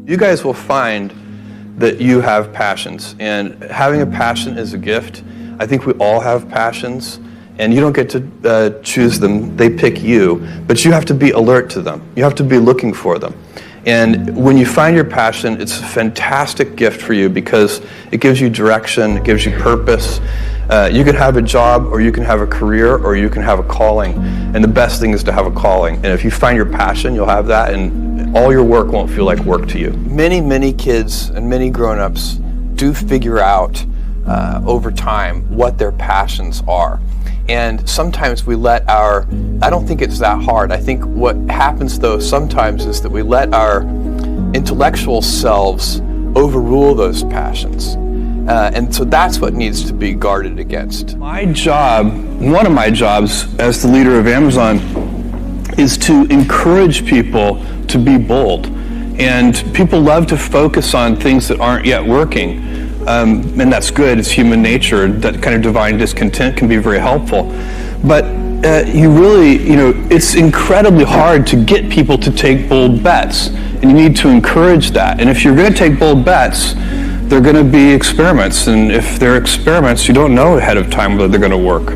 You guys will find that you have passions, and having a passion is a gift. I think we all have passions, and you don't get to choose them. They pick you, but you have to be alert to them. You have to be looking for them. And when you find your passion, it's a fantastic gift for you because it gives you direction, it gives you purpose. You can have a job, or you can have a career, or you can have a calling. And the best thing is to have a calling. And if you find your passion, you'll have that, and all your work won't feel like work to you. Many kids and many grown-ups do figure out over time what their passions are. And sometimes we let I don't think it's that hard. I think what happens though sometimes is that we let our intellectual selves overrule those passions. And so that's what needs to be guarded against. My job, one of my jobs as the leader of Amazon, is to encourage people to be bold. And people love to focus on things that aren't yet working. And that's good, it's human nature. That kind of divine discontent can be very helpful. But it's incredibly hard to get people to take bold bets. And you need to encourage that. And if you're going to take bold bets, they're going to be experiments. And if they're experiments, you don't know ahead of time whether they're going to work.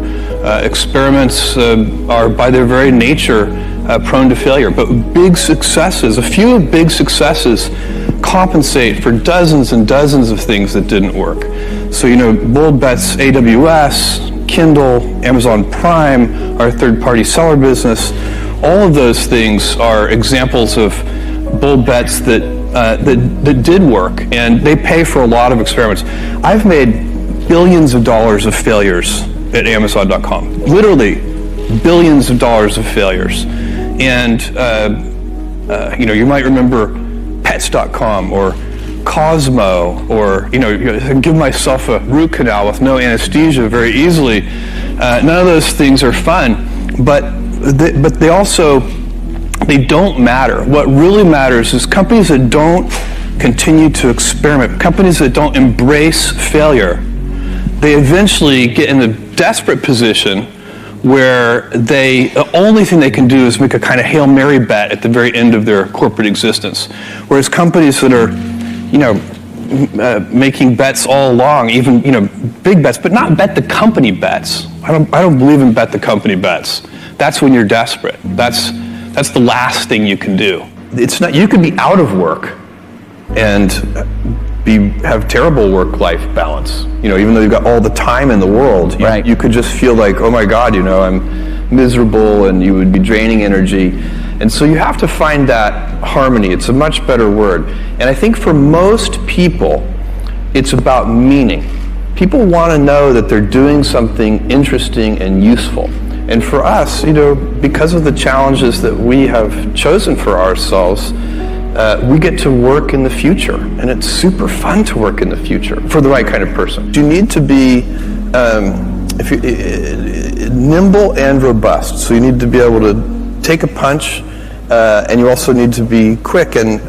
Experiments are by their very nature prone to failure. But big successes, a few big successes compensate for dozens and dozens of things that didn't work. So, bold bets, AWS, Kindle, Amazon Prime, our third-party seller business, all of those things are examples of bold bets that did work, and they pay for a lot of experiments. I've made billions of dollars of failures at Amazon.com, literally billions of dollars of failures. And you might remember Pets.com or Cosmo, or I can give myself a root canal with no anesthesia very easily. None of those things are fun, but they don't matter. What really matters is companies that don't continue to experiment, companies that don't embrace failure. They eventually get in a desperate position where the only thing they can do is make a kind of Hail Mary bet at the very end of their corporate existence. Whereas companies that are, making bets all along, even, big bets, but not bet the company bets. I don't believe in bet the company bets. That's when you're desperate. That's the last thing you can do. It's not, you can be out of work and have terrible work-life balance. Even though you've got all the time in the world, right. You could just feel like, oh my God, I'm miserable, and you would be draining energy. And so you have to find that harmony. It's a much better word. And I think for most people, it's about meaning. People want to know that they're doing something interesting and useful. And for us, because of the challenges that we have chosen for ourselves, we get to work in the future, and it's super fun to work in the future for the right kind of person. You need to be nimble and robust, so you need to be able to take a punch, and you also need to be quick and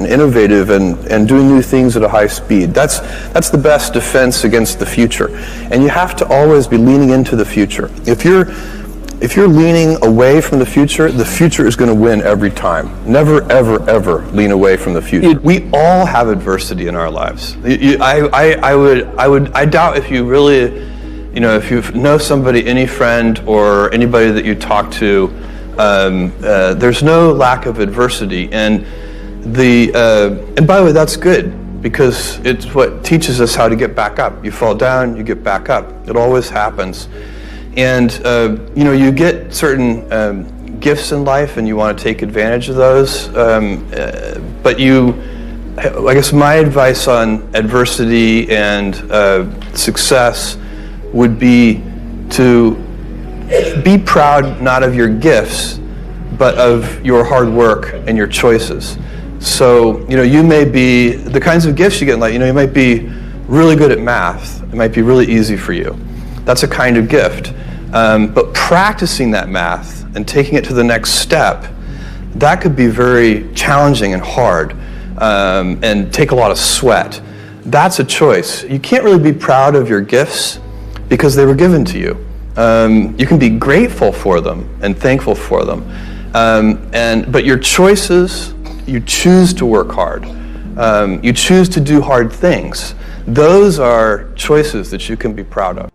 innovative and doing new things at a high speed. That's the best defense against the future, and you have to always be leaning into the future. If you're leaning away from the future is going to win every time. Never, ever, ever lean away from the future. We all have adversity in our lives. I doubt if you really, if you know somebody, any friend or anybody that you talk to, there's no lack of adversity. And by the way, that's good, because it's what teaches us how to get back up. You fall down, you get back up. It always happens. And you get certain gifts in life, and you want to take advantage of those. But I guess my advice on adversity and success would be to be proud not of your gifts, but of your hard work and your choices. So you may be the kinds of gifts you get in life. You might be really good at math. It might be really easy for you. That's a kind of gift. But practicing that math and taking it to the next step, that could be very challenging and hard, and take a lot of sweat. That's a choice. You can't really be proud of your gifts because they were given to you. You can be grateful for them and thankful for them. But your choices you choose to work hard. You choose to do hard things. Those are choices that you can be proud of.